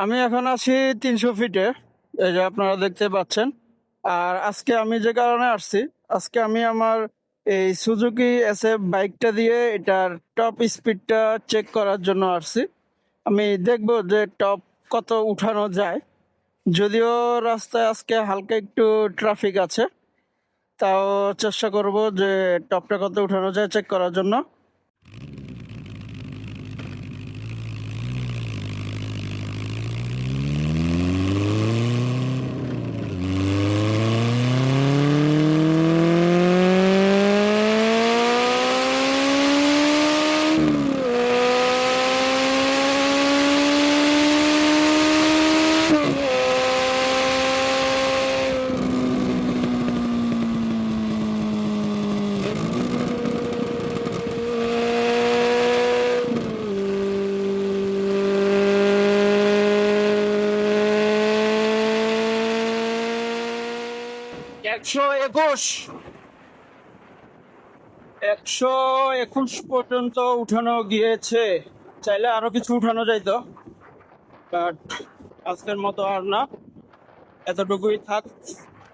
আমি এখন আছি 300 ফিটে, এই যে আপনারা দেখতে পাচ্ছেন। আর আজকে আমি যে কারণে আসছি, আজকে আমি আমার এই সুজুকি এসএফ বাইকটা দিয়ে এটার টপ স্পিডটা চেক করার জন্য আসছি। আমি দেখব যে টপ কত উঠানো যায়। যদিও রাস্তায় আজকে হালকা একটু ট্রাফিক আছে, তাও চেষ্টা করব যে টপটা কত উঠানো যায় চেক করার জন্য। একশো একুশ 121 পর্যন্ত উঠানো গিয়েছে। চাইলে আরো কিছু উঠানো যাইতো, বাট আজকের মতো আর না, এতটুকুই থাক।